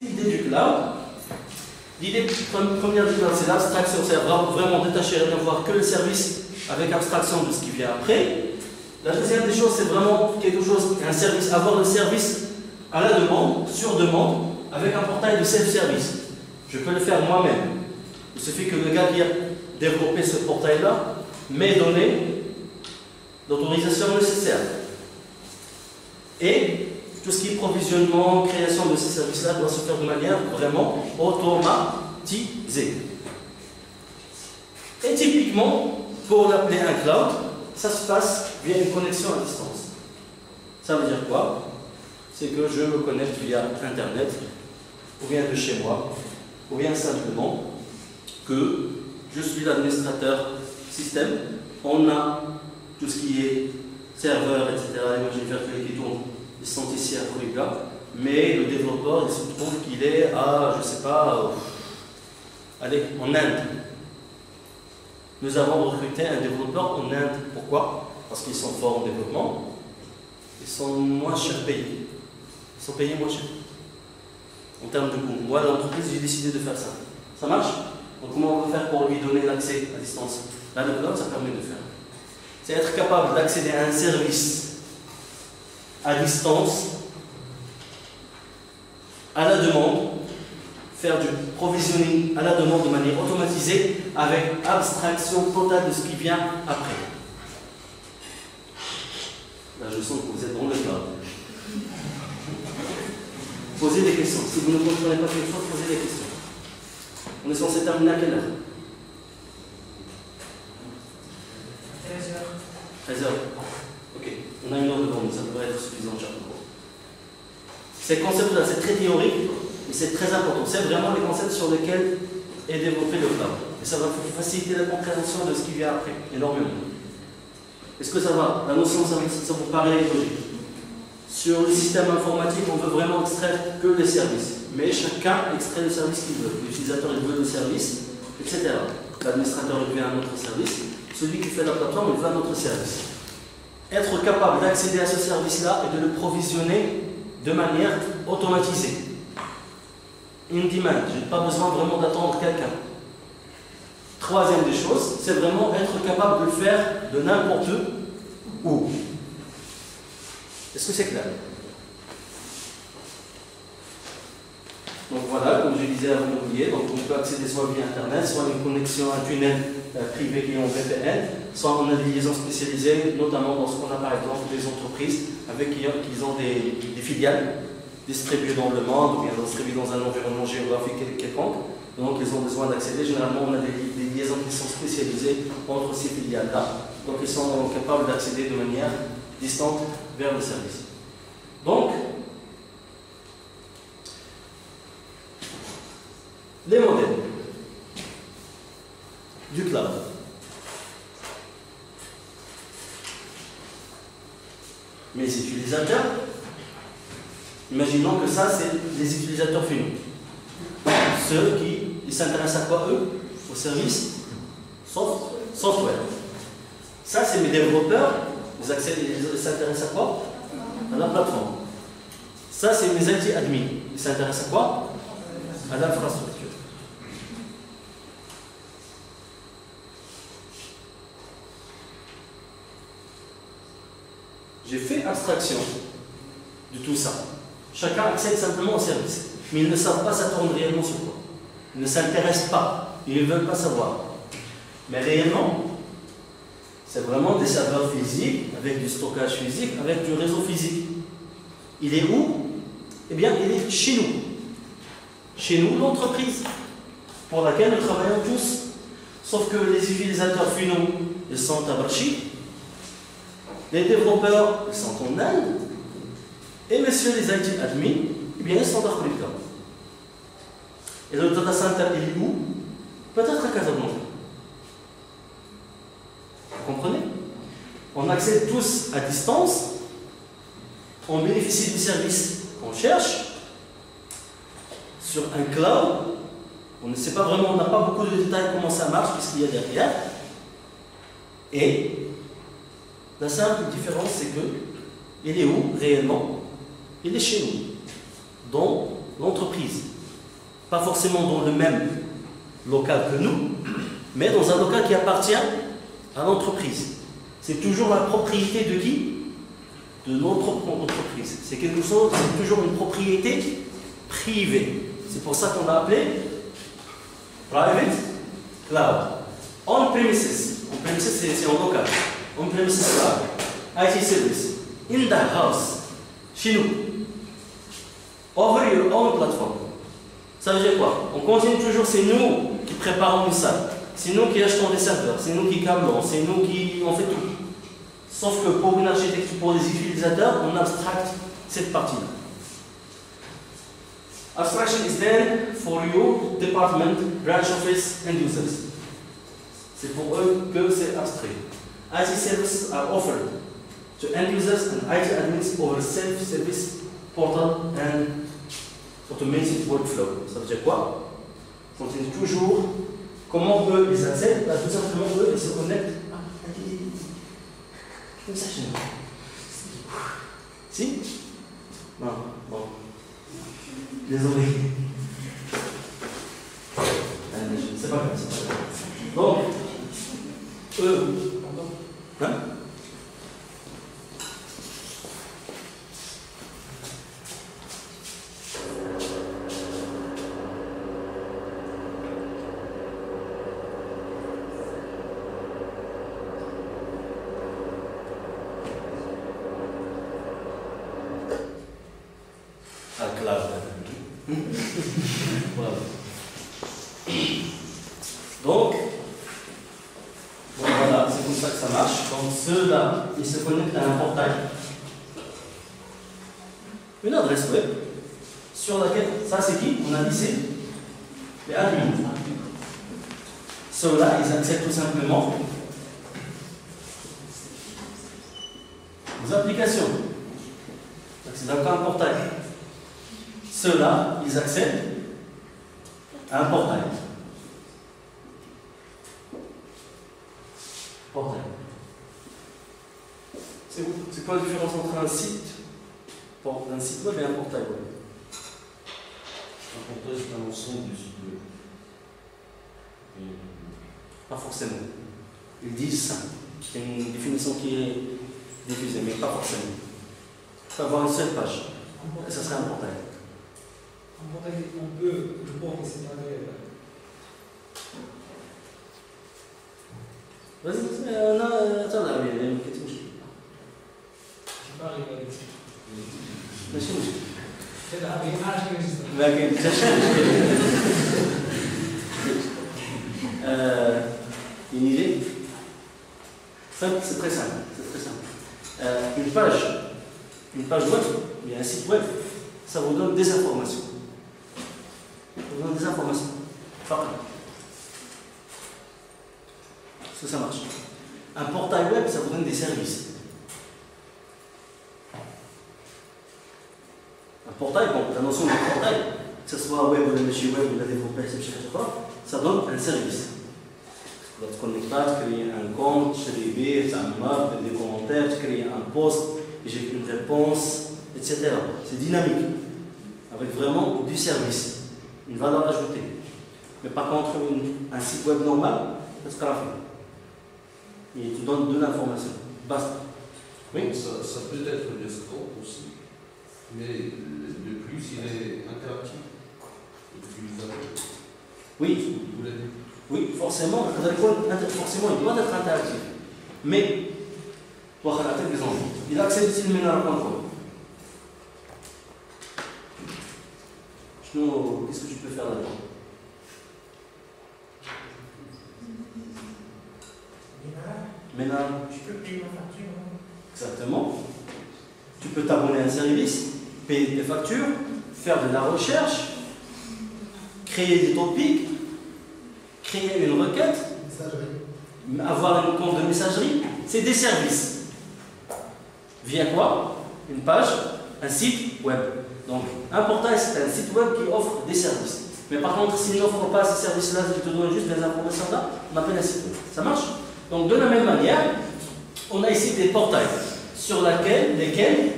L'idée du cloud, l'idée première du cloud, c'est l'abstraction, c'est vraiment détacher et n'avoir que le service avec abstraction de ce qui vient après. La deuxième des choses, c'est vraiment quelque chose, un service, avoir le service à la demande, sur demande, avec un portail de self-service. Je peux le faire moi-même. Il suffit que le gars qui a développé ce portail-là m'ait donné l'autorisation nécessaire. Et tout ce qui est provisionnement, création de ces services-là doit se faire de manière vraiment automatisée. Et typiquement, pour l'appeler un cloud, ça se passe via une connexion à distance. Ça veut dire quoi? C'est que je me connecte via Internet, ou bien de chez moi, ou bien simplement que je suis l'administrateur système. On a tout ce qui est serveur, etc., imagine virtuelle qui tourne, ils sont ici à Kuriga, mais le développeur, il se trouve qu'il est à, je ne sais pas, allez, en Inde. Nous avons recruté un développeur en Inde. Pourquoi? Parce qu'ils sont forts en développement, ils sont moins chers payés. Ils sont payés moins cher. En termes de coût. Moi, l'entreprise, j'ai décidé de faire ça. Ça marche? Donc, comment on va faire pour lui donner l'accès à distance? Là, le cloud, ça permet de faire. C'est être capable d'accéder à un service à distance, à la demande, faire du provisioning à la demande de manière automatisée, avec abstraction totale de ce qui vient après. Là, je sens que vous êtes dans le cloud. Posez des questions. Si vous ne comprenez pas quelque chose, posez des questions. On est censé terminer à quelle heure? 13h. 13h. Ok. On a une heure devant nous, ça devrait être suffisant, Jacques. Ces concepts-là, c'est très théorique, mais c'est très important. C'est vraiment les concepts sur lesquels est développé le cloud. Et ça va faciliter la compréhension de ce qui vient après, énormément. Est-ce que ça va? La notion, ça vous paraît logique? Sur le système informatique, on veut vraiment extraire que les services. Mais chacun extrait le service qu'il veut. L'utilisateur, il veut le service, etc. L'administrateur, il veut un autre service. Celui qui fait la plateforme, il veut un autre service. Être capable d'accéder à ce service-là et de le provisionner de manière automatisée. In demand, je n'ai pas besoin vraiment d'attendre quelqu'un. Troisième des choses, c'est vraiment être capable de le faire de n'importe où. Est-ce que c'est clair? Donc voilà, comme je disais avant d'oublier, donc on peut accéder soit via Internet, soit une connexion à un tunnel privé qui est en VPN, soit on a des liaisons spécialisées, notamment dans ce qu'on a par exemple des entreprises avec qui ont des filiales distribuées dans le monde ou bien distribuées dans un environnement géographique quelconque. Donc ils ont besoin d'accéder. Généralement, on a des liaisons qui sont spécialisées entre ces filiales-là. Donc ils sont capables d'accéder de manière distante vers le service. Donc, les modèles du cloud. Mes utilisateurs, imaginons que ça, c'est les utilisateurs finaux. Ceux qui s'intéressent à quoi, eux? Au service software. Ça, c'est mes développeurs. Ils s'intéressent à quoi? À la plateforme. Ça, c'est mes IT admins. Ils s'intéressent à quoi? À l'infrastructure. J'ai fait abstraction de tout ça. Chacun accède simplement au service. Mais ils ne savent pas ça tourne réellement sur quoi. Ils ne s'intéressent pas. Ils ne veulent pas savoir. Mais réellement, c'est vraiment des serveurs physiques, avec du stockage physique, avec du réseau physique. Il est où? Eh bien, il est chez nous. Chez nous, l'entreprise pour laquelle nous travaillons tous. Sauf que les utilisateurs finaux, ils sont à Barchi. Les développeurs, ils sont en Inde. Et messieurs les IT admins, eh bien, ils sont à Africa. Et le data center, il est où? Peut-être à Casablanca. Vous comprenez? On accède tous à distance, on bénéficie du service qu'on cherche sur un cloud. On ne sait pas vraiment, on n'a pas beaucoup de détails comment ça marche, qu'est-ce qu'il y a derrière. Et la simple différence, c'est que il est où réellement? Il est chez nous, dans l'entreprise. Pas forcément dans le même local que nous, mais dans un local qui appartient à l'entreprise. C'est toujours la propriété de qui? De notre entreprise. C'est quelque chose, c'est toujours une propriété privée. C'est pour ça qu'on l'a appelé private cloud. On-premises. On-premises, c'est en local. On-premises cloud. IT service. In the house. Chez nous. Over your own platform. Ça veut dire quoi? On continue toujours, c'est nous qui préparons une salle. C'est nous qui achetons des serveurs. C'est nous qui câblons. C'est nous qui on fait tout. Sauf que pour une architecture, pour les utilisateurs, on abstracte cette partie-là. Abstraction is then for your department, branch office, and users. C'est pour eux que c'est abstrait. IT services are offered to end users and IT admins over self-service portal and automated workflow. Ça veut dire quoi? On continue toujours. Comment eux ils accèdent? Tout simplement eux ils se connectent. Comme ça chez nous. Si? Non, bon. Désolé. C'est pas grave. Donc, eux. Hein? Voilà. Donc, voilà, c'est comme ça que ça marche. Donc ceux-là, ils se connectent à un portail, une adresse web, sur laquelle, ça c'est qui? On a dit c'est les admins. Ceux-là, ils accèdent tout simplement aux applications. C'est donc un portail. Ceux-là, ils accèdent à un portail. Portail. C'est quoi la différence entre un site web et un portail web? Un portail, c'est un ensemble de sites web. Pas forcément. Ils disent ça. C'est une définition qui est diffusée, mais pas forcément. Il faut avoir une seule page. Et ça serait un portail. Un portail, on peut, je pense que c'est pas vas-y, أنا تابع يعني ما كنت مشكلة. شباري ولا ماشي مشكلة. كذا هذه عارف كيف ما كاين حتى شي مشكل. Une idée? C'est très simple. C'est très simple. Une page web, bien un site web, ça vous donne des informations. Ça vous donne des informations. Enfin, ça marche. Un portail web, ça vous donne des services. Un portail, bon, la notion de portail, que ce soit web ou monsieur web ou la développeur, ça donne un service. Tu vas te connecter, tu crées un compte, tu crées un map, des commentaires, tu crées un post, j'ai une réponse, etc. C'est dynamique, avec vraiment du service, une valeur ajoutée. Mais par contre, un site web normal, c'est ce qu'on a fait. Et tu donnes de l'information. Basta. Oui. Ça peut être desktop aussi, mais de plus, il est interactif. Oui. Vous l'avez dit. Oui, forcément, il doit être interactif. Mais, pour faire un exemple, il accède ici le ménage.com. Qu'est-ce que tu peux faire là-dedans? Ménage. Tu peux payer ma facture. Exactement. Tu peux t'abonner à un service, payer des factures, faire de la recherche, créer des topics, créer une requête, avoir un compte de messagerie, c'est des services. Via quoi? Une page, un site web. Donc, un portail, c'est un site web qui offre des services. Mais par contre, s'il n'offre pas ces services-là, il te donne juste des informations là, on appelle un site web. Ça marche? Donc, de la même manière, on a ici des portails sur lesquels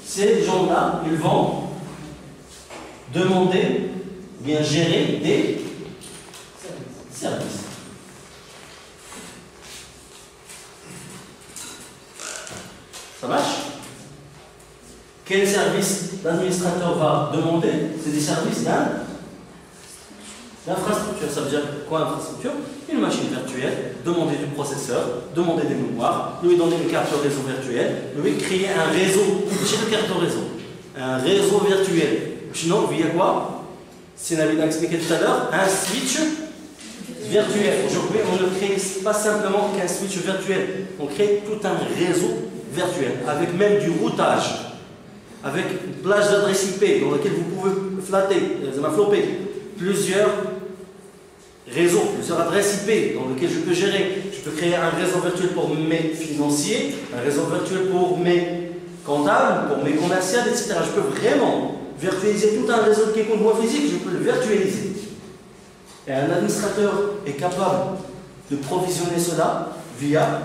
ces gens-là, ils vont demander, ou bien gérer des services. Ça marche? Quel service l'administrateur va demander? C'est des services d'infrastructure. Ça veut dire quoi infrastructure? Une machine virtuelle, demander du processeur, demander des mémoires, lui donner une carte réseau virtuelle, lui créer un réseau, une carte réseau, un réseau virtuel. Sinon, via quoi? Si on avait expliqué tout à l'heure, un switch virtuel. Aujourd'hui, on ne crée pas simplement qu'un switch virtuel, on crée tout un réseau virtuel, avec même du routage, avec une plage d'adresse IP dans laquelle vous pouvez flopper plusieurs réseaux, plusieurs adresses IP dans lesquelles je peux gérer. Je peux créer un réseau virtuel pour mes financiers, un réseau virtuel pour mes comptables, pour mes commerciaux, etc. Je peux vraiment virtualiser tout un réseau qui est une voie physique, je peux le virtualiser. Et un administrateur est capable de provisionner cela via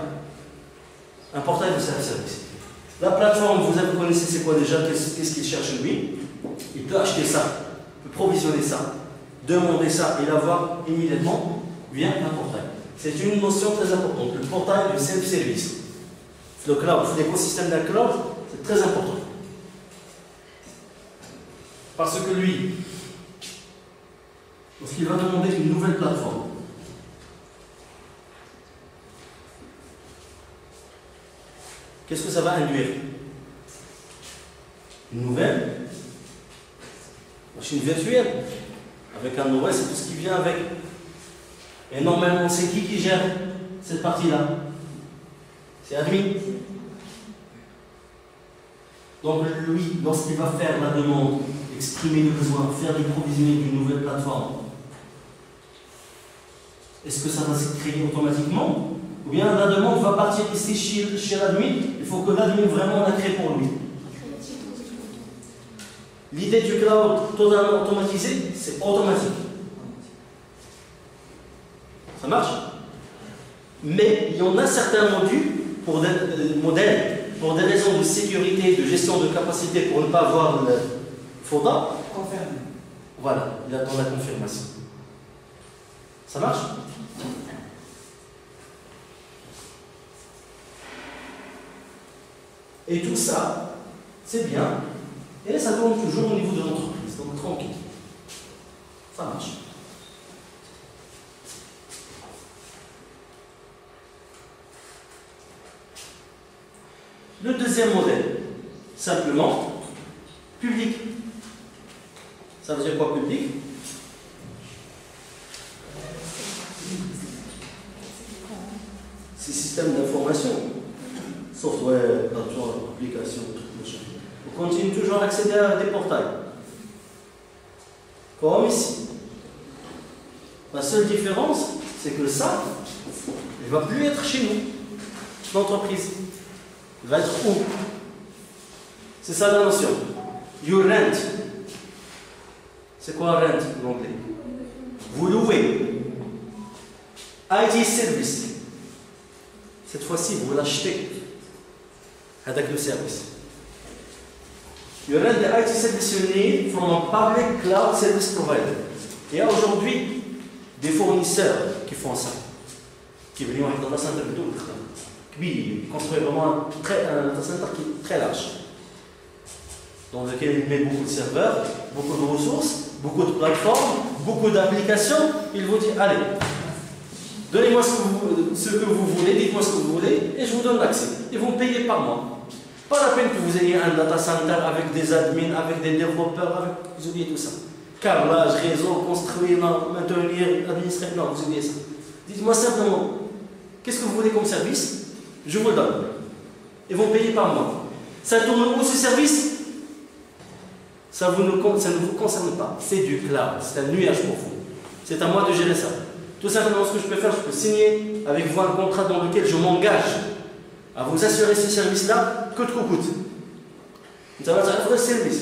un portail de service. La plateforme, vous connaissez c'est quoi déjà, qu'est-ce qu'il cherche lui? Il peut acheter ça, il peut provisionner ça, demander ça et l'avoir immédiatement via un portail. C'est une notion très importante, le portail du self-service. Le cloud, l'écosystème d'un cloud, c'est très important. Parce que lui, lorsqu'il va demander une nouvelle plateforme, qu'est-ce que ça va induire? Une nouvelle machine virtuelle avec un OS et tout ce qui vient avec. Et normalement, c'est qui gère cette partie-là? C'est admin. Donc lui, lorsqu'il va faire la demande, exprimer le besoin, faire du provisioning d'une nouvelle plateforme, est-ce que ça va se créer automatiquement? Ou bien la demande va partir ici chez l'admin, il faut que l'admin vraiment la crée pour lui. L'idée du cloud totalement automatisé, c'est automatique. Ça marche? Mais il y en a certains modules, pour des raisons de sécurité, de gestion de capacité, pour ne pas avoir le FODA. Confirmé. Voilà, il attend la confirmation. Ça marche? Et tout ça, c'est bien. Et ça tourne toujours au niveau de l'entreprise. Donc tranquille. Ça marche. Le deuxième modèle, simplement, public. Ça veut dire quoi, public? C'est système d'information. Software, plateforme, application, machin. On continue toujours à accéder à des portails. Comme ici. La seule différence, c'est que ça, il ne va plus être chez nous, l'entreprise. Il va être où? C'est ça la notion. You rent. C'est quoi rent en anglais? Vous louez. IT service. Cette fois-ci, vous l'achetez. Avec le service. You rent the IT service you need from a public cloud service provider. Il y a aujourd'hui des fournisseurs qui font ça. Qui viennent dans la centre de tout. Ils construisent vraiment un data center qui est très large. Dans lequel il met beaucoup de serveurs, beaucoup de ressources, beaucoup de plateformes, beaucoup d'applications. Il vous dit, allez, donnez-moi ce que vous voulez, dites-moi ce que vous voulez, et je vous donne l'accès. Et vous me payez par mois. Pas la peine que vous ayez un data center avec des admins, avec des développeurs, vous oubliez tout ça. Câblage, réseau, construire, maintenir, administrer, non, vous oubliez ça. Dites-moi simplement, qu'est-ce que vous voulez comme service? Je vous le donne. Et vous me payez par mois. Ça tourne où ce service? Ça ne vous concerne pas. C'est du cloud, c'est un nuage pour vous. C'est à moi de gérer ça. Tout simplement, ce que je peux faire, je peux signer avec vous un contrat dans lequel je m'engage à vous assurer ce service-là, coûte que coûte. Ça va être un service.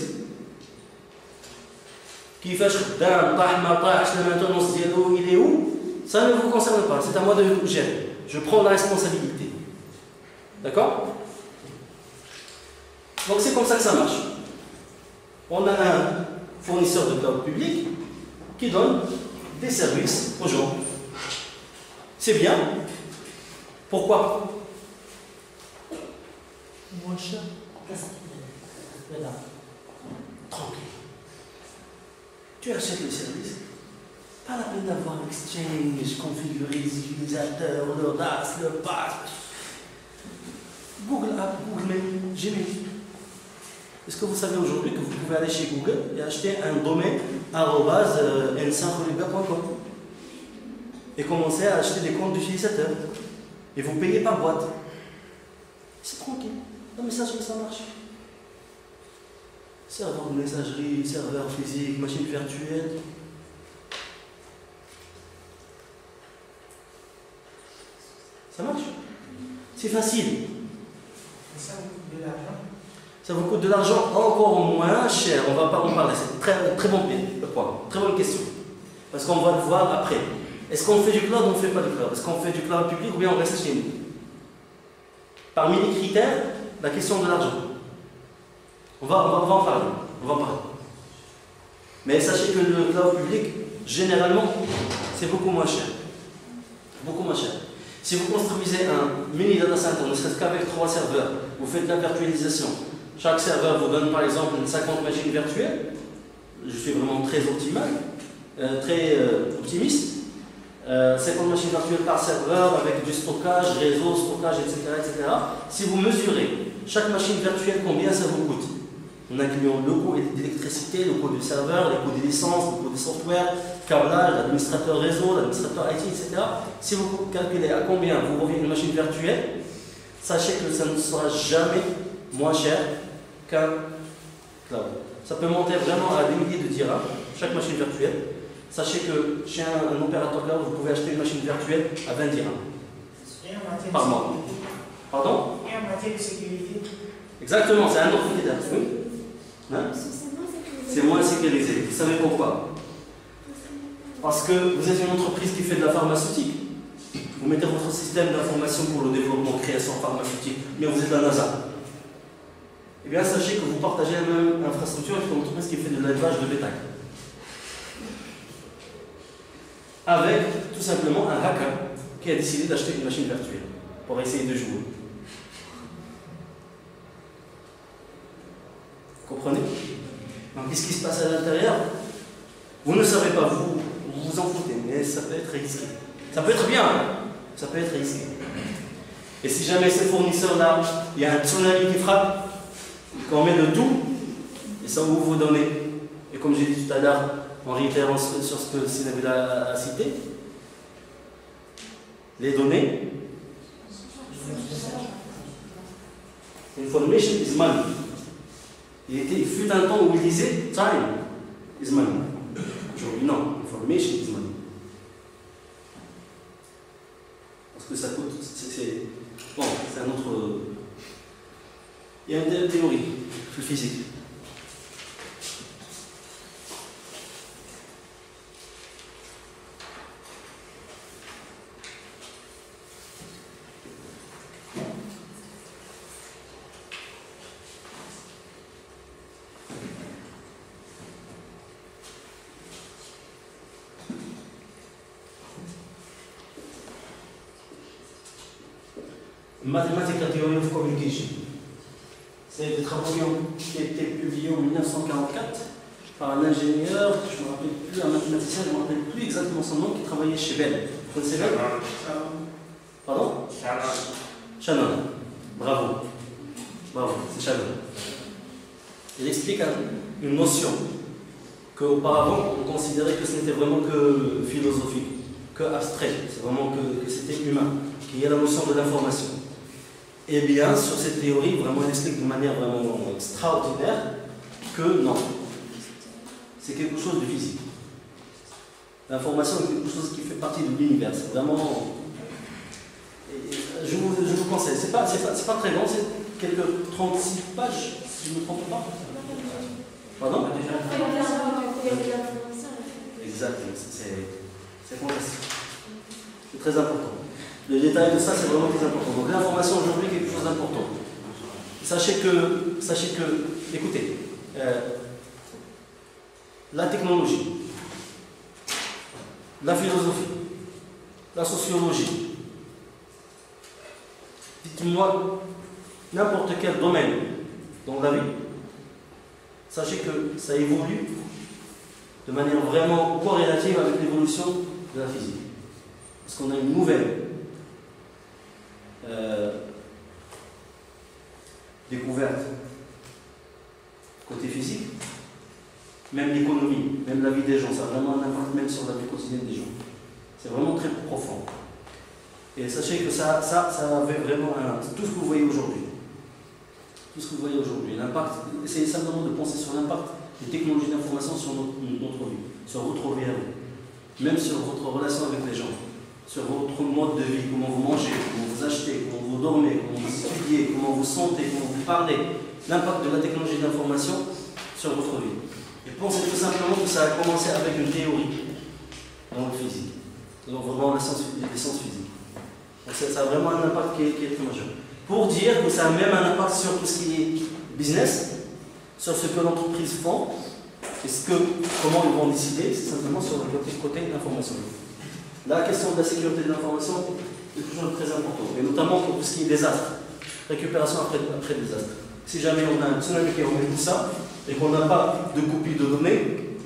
Qui fait la maintenance, il est où? Ça ne vous concerne pas, c'est à moi de gérer. Je prends la responsabilité. D'accord? Donc c'est comme ça que ça marche. On a fournisseurs de cloud public qui donnent des services aux gens. C'est bien. Pourquoi? Moins cher. Tranquille. Tu achètes le service, pas la peine d'avoir Exchange, configurer les utilisateurs, le RAS, le pass. Google App, Google Mail, Gmail. Est-ce que vous savez aujourd'hui que vous pouvez aller chez Google et acheter un domaine @n5oliga.com et commencer à acheter des comptes d'utilisateurs et vous payez par boîte. C'est tranquille. La messagerie, ça marche. Serveur de messagerie, serveur physique, machine virtuelle. Ça marche. C'est facile. Ça vous coûte de l'argent. Ça vous coûte de l'argent encore moins cher. On va pas en parler. C'est très, très bon point. Très bonne question. Parce qu'on va le voir après. Est-ce qu'on fait du cloud ou on ne fait pas du cloud? Est-ce qu'on fait du cloud public ou bien on reste chez nous? Parmi les critères, la question de l'argent. On va en parler. Mais sachez que le cloud public, généralement, c'est beaucoup moins cher. Beaucoup moins cher. Si vous construisez un mini data center, ne serait-ce qu'avec 3 serveurs, vous faites de la virtualisation. Chaque serveur vous donne par exemple 50 machines virtuelles. Je suis vraiment très optimiste. 50 machines virtuelles par serveur avec du stockage, réseau, stockage, etc., etc. Si vous mesurez chaque machine virtuelle, combien ça vous coûte, en incluant le coût d'électricité, le coût du serveur, les coûts des licences, le coût des softwares, câblage, l'administrateur réseau, l'administrateur IT, etc. Si vous calculez à combien vous revient une machine virtuelle, sachez que ça ne sera jamais moins cher qu'un cloud. Ça peut monter vraiment à des milliers de dirhams, chaque machine virtuelle. Sachez que chez un opérateur cloud, vous pouvez acheter une machine virtuelle à 20 dirhams par mois. Pardon? Et en matière de sécurité. Exactement, c'est un autre critère. Oui. Hein? C'est moins sécurisé. Vous savez pourquoi? Parce que vous êtes une entreprise qui fait de la pharmaceutique. Vous mettez votre système d'information pour le développement, création pharmaceutique, mais vous êtes la NASA. Eh bien, sachez que vous partagez la même infrastructure avec une entreprise qui fait de l'élevage de bétail. Avec tout simplement un hacker qui a décidé d'acheter une machine virtuelle pour essayer de jouer. Comprenez? Donc, qu'est-ce qui se passe à l'intérieur? Vous ne savez pas, vous vous en foutez, mais ça peut être risqué. Ça peut être bien, ça peut être risqué. Et si jamais ces fournisseurs-là, il y a un tsunami qui frappe, qu'on met le tout, et ça vous donnez. Et comme j'ai dit tout à l'heure, en réitérant sur ce que Sinabil a cité, les données, information is money. Il fut un temps où il disait time is money. Aujourd'hui, non, information is money. Parce que ça coûte, bon, c'est un autre. Il y a une théorie physique. Mathematical Theory of Communication. C'est des travaux qui ont été publiés en 1944 par un ingénieur, je ne me rappelle plus, un mathématicien, je ne me rappelle plus exactement son nom, qui travaillait chez Bell. Vous connaissez Bell? Pardon? Shannon. Bravo. Bravo, c'est Shannon. Il explique une notion qu'auparavant on considérait que ce n'était vraiment que philosophique, que abstrait, c'est vraiment que c'était humain, qu'il y a la notion de l'information. Eh bien, sur cette théorie, vraiment, elle explique de manière vraiment extraordinaire que non, c'est quelque chose de physique. L'information est quelque chose qui fait partie de l'univers. C'est vraiment. Je vous conseille, c'est pas très long, c'est quelques 36 pages, si je ne me trompe pas. Pardon? Exactement, c'est fantastique. C'est très important. Le détail de ça, c'est vraiment très important. Donc l'information aujourd'hui est quelque chose d'important. Sachez que, écoutez, la technologie, la philosophie, la sociologie. Dites-moi n'importe quel domaine dans la vie, sachez que ça évolue de manière vraiment corrélative avec l'évolution de la physique. Parce qu'on a une nouvelle découverte côté physique, même l'économie, même la vie des gens, ça a vraiment un impact même sur la vie quotidienne des gens. C'est vraiment très profond. Et sachez que ça avait vraiment tout ce que vous voyez aujourd'hui. Tout ce que vous voyez aujourd'hui, l'impact, essayez simplement de penser sur l'impact des technologies d'information sur notre vie, sur votre vie à vous, même sur votre relation avec les gens, sur votre mode de vie, comment vous mangez, comment vous achetez, comment vous dormez, comment vous étudiez, comment vous sentez, comment vous parlez, l'impact de la technologie d'information sur votre vie. Et pensez tout simplement que ça a commencé avec une théorie dans le physique, donc vraiment les sciences physiques. Donc ça a vraiment un impact qui est très majeur. Pour dire que ça a même un impact sur tout ce qui est business, sur ce que l'entreprise font, et comment ils vont décider, c'est simplement sur le côté de l'information. La question de la sécurité de l'information est toujours très importante, et notamment pour tout ce qui est désastre, récupération après désastre. Si jamais on a un tsunami qui remet tout ça, et qu'on n'a pas de copie de données,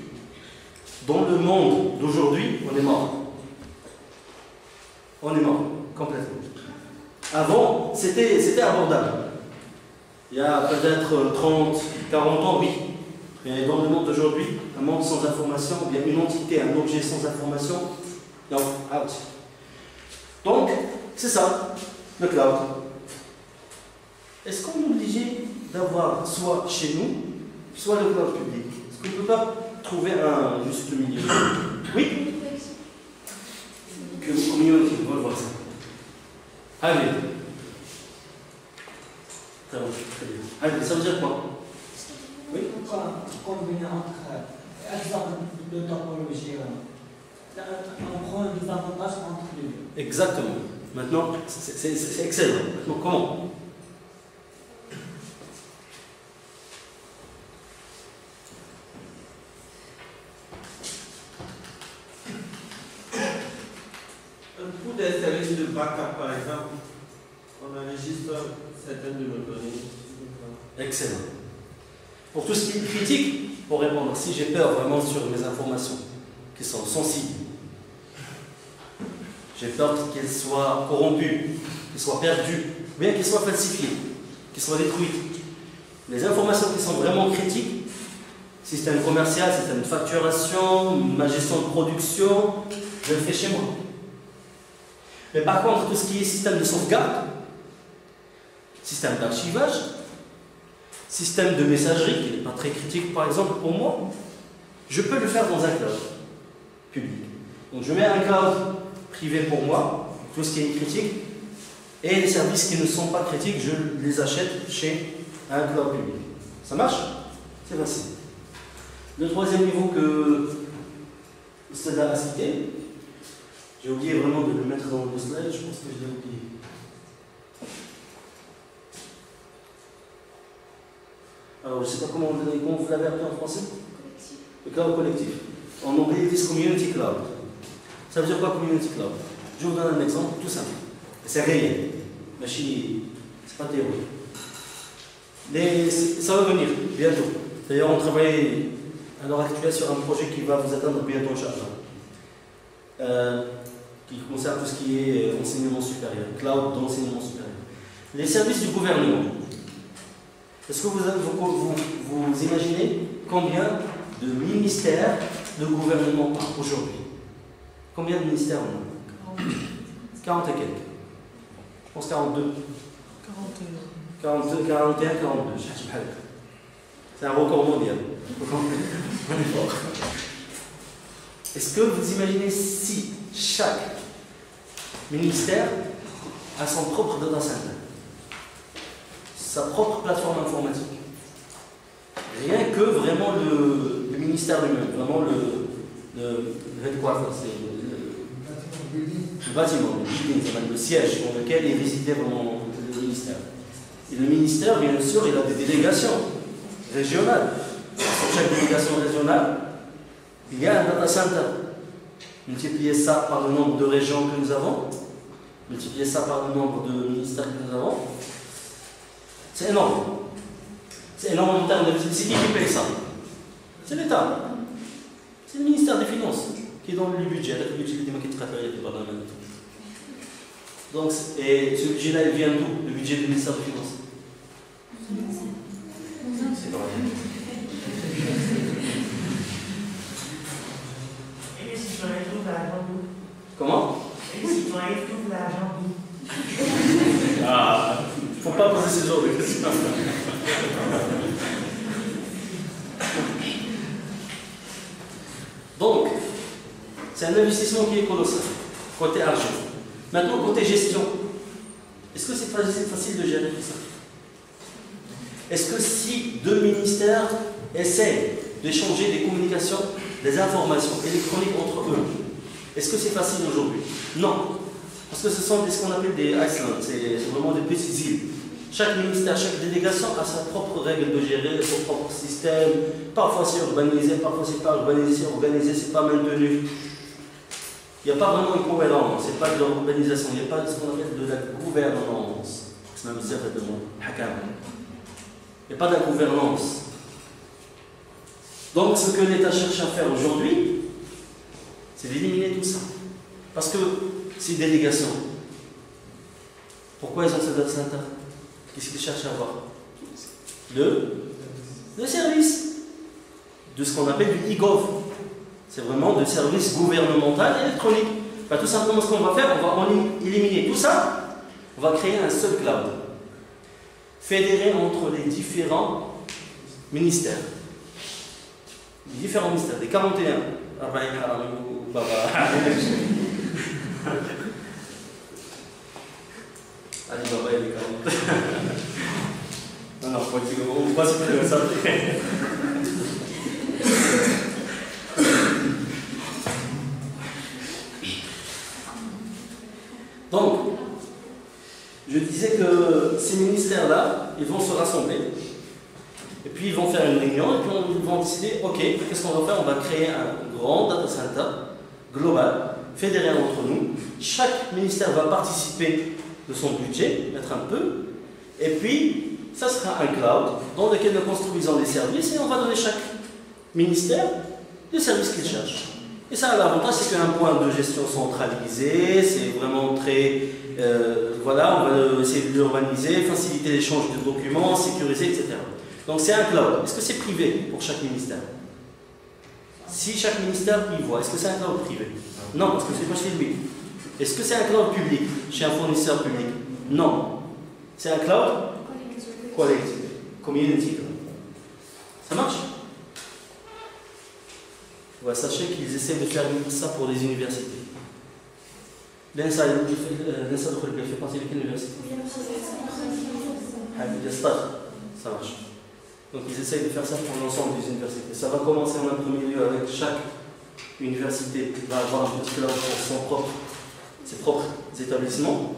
dans le monde d'aujourd'hui, on est mort. On est mort, complètement. Avant, c'était abordable. Il y a peut-être 30, 40 ans, oui. Mais dans le monde d'aujourd'hui, un monde sans information, ou bien une entité, un objet sans information, non, out. Donc, c'est ça, le cloud. Est-ce qu'on est obligé d'avoir soit chez nous, soit le cloud public? Est-ce qu'on ne peut pas trouver un juste milieu? Oui? Community, on va voir ça. Allez. Très bien. Allez, ça veut dire quoi? Oui? Combiner entre exemple de topologie, on prend des avantages entre les deux. Exactement. Maintenant, c'est excellent. Maintenant, comment? Pour des services de backup, par exemple, on enregistre certaines de nos données. Excellent. Pour tout ce qui est critique, pour répondre, si j'ai peur vraiment sur mes informations qui sont sensibles, j'ai peur qu'elles soient corrompues, qu'elles soient perdues, ou bien qu'elles soient falsifiées, qu'elles soient détruites. Les informations qui sont vraiment critiques, système commercial, système de facturation, ma gestion de production, je le fais chez moi. Mais par contre, tout ce qui est système de sauvegarde, système d'archivage, système de messagerie, qui n'est pas très critique par exemple pour moi, je peux le faire dans un cloud public. Donc je mets un cloud privé pour moi, tout ce qui est critique, et les services qui ne sont pas critiques, je les achète chez un cloud public. Ça marche? C'est facile. Le troisième niveau que Sada a cité, j'ai oublié vraiment de le mettre dans le slide, je pense que je l'ai oublié. Alors, je ne sais pas comment vous l'avez appelé en français? Collectif. Le cloud collectif. En anglais, ils disent community cloud. Ça veut dire quoi, community cloud? Je vous donne un exemple tout simple. C'est réel. Mais c'est pas théorique. Ça va venir bientôt. D'ailleurs, on travaille à l'heure actuelle sur un projet qui va vous atteindre bientôt en charge. Qui concerne tout ce qui est enseignement supérieur, cloud d'enseignement supérieur. Les services du gouvernement. Est-ce que vous imaginez combien de ministères le gouvernement a aujourd'hui? Combien de ministères on a? 40 et quelques. Je pense 42. 42, 41, 42. C'est un record mondial. On est fort. Est-ce que vous imaginez si chaque ministère a son propre data center, sa propre plateforme informatique? Rien que vraiment le ministère lui-même, vraiment le headquarter, c'est le bâtiment, le siège dans lequel est résidé vraiment le ministère. Et le ministère, bien sûr, il a des délégations régionales. Sur chaque délégation régionale, Il y a un data center. Multipliez ça par le nombre de régions que nous avons, multipliez ça par le nombre de ministères que nous avons. C'est énorme. C'est énorme en termes de... C'est qui paye ça? C'est l'État. C'est le ministère des Finances qui donne le budget. Le budget qui travaille avec le Parlement. Donc, et ce budget-là, il vient d'où? Le budget du ministère des Finances. C'est pas vrai. Et les citoyens trouvent l'argent d'où? Comment? Et les citoyens trouvent l'argent d'où? Ah, il ne faut pas poser ce genre de questions. Donc, c'est un investissement qui est colossal, côté argent. Maintenant, côté gestion, est-ce que c'est facile de gérer tout ça? Est-ce que si deux ministères essaient d'échanger des communications, des informations électroniques entre eux, est-ce que c'est facile aujourd'hui? Non. Parce que ce sont ce qu'on appelle des islands, c'est vraiment des petites îles. Chaque ministère, chaque délégation a sa propre règle de gérer, son propre système. Parfois c'est urbanisé, parfois c'est pas urbanisé, c'est pas maintenu. Il n'y a pas vraiment une cohérence, c'est pas de l'urbanisation, il n'y a pas de ce qu'on appelle de la gouvernance. C'est même ça de mon hakam. Il n'y a pas de la gouvernance. Donc ce que l'État cherche à faire aujourd'hui, c'est d'éliminer tout ça. Parce que ces délégations, pourquoi ils ont ce data center? Qu'est-ce qu'ils cherchent à avoir? Le service de ce qu'on appelle du e-gov. C'est vraiment de service gouvernemental électronique. Bah, tout simplement, ce qu'on va faire, on va éliminer tout ça. On va créer un seul cloud, fédéré entre les différents ministères. Les différents ministères, les 41. Allez, Baba, il est 40. Non, on voit ce que ça fait. Donc, je disais que ces ministères-là, ils vont se rassembler, et puis ils vont faire une réunion, et puis ils vont décider, ok, qu'est-ce qu'on va faire? On va créer un grand data center global, fédéré entre nous. Chaque ministère va participer de son budget, mettre un peu, et puis ça sera un cloud dans lequel nous construisons des services et on va donner à chaque ministère le service qu'il cherche. Et ça, l'avantage, c'est qu'il y a un point de gestion centralisé, c'est vraiment très... voilà, on va essayer de l'urbaniser, faciliter l'échange de documents, sécuriser, etc. Donc c'est un cloud. Est-ce que c'est privé pour chaque ministère? Si chaque ministère y voit, est-ce que c'est un cloud privé? Non, parce que c'est pas chez lui. Est-ce que c'est un cloud public chez un fournisseur public? Non. C'est un cloud collectif, community. Ça marche? Ouais, sachez qu'ils essaient de faire ça pour les universités. L'INSA, fait partie de quelle université? Ça marche. Donc ils essayent de faire ça pour l'ensemble des universités. Ça va commencer en un premier lieu avec chaque université va avoir un cloud pour ses propres établissements.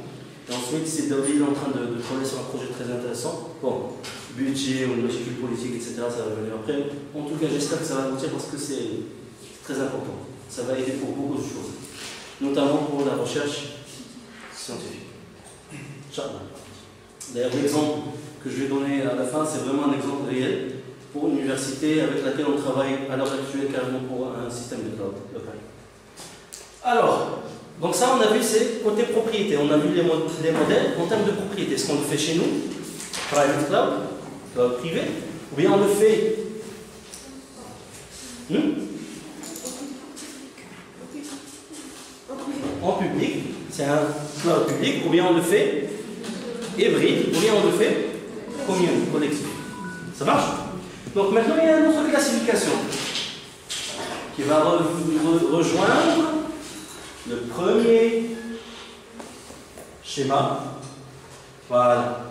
Et ensuite, c'est David en train de travailler sur un projet très intéressant. Bon, budget, ou logique politique, etc., ça va venir après. En tout cas, j'espère que ça va aboutir parce que c'est très important. Ça va aider pour beaucoup de choses, notamment pour la recherche scientifique. D'ailleurs, l'exemple que je vais donner à la fin, c'est vraiment un exemple réel pour une université avec laquelle on travaille à l'heure actuelle carrément pour un système de cloud local. Alors, donc ça, on a vu, c'est côté propriété. On a vu les modèles en termes de propriété. Ce qu'on le fait chez nous, private cloud, cloud privé, ou bien on le fait en public, c'est un cloud public, ou bien on le fait hybride, ou bien on le fait commune, collectif. Ça marche? Donc maintenant, il y a une autre classification qui va rejoindre le premier schéma. Voilà,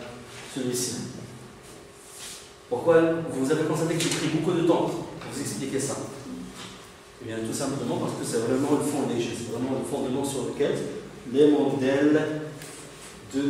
celui-ci. Pourquoi vous avez constaté que j'ai pris beaucoup de temps pour vous expliquer ça? Eh bien, tout simplement parce que c'est vraiment le fondement, c'est vraiment le fondement sur lequel les modèles de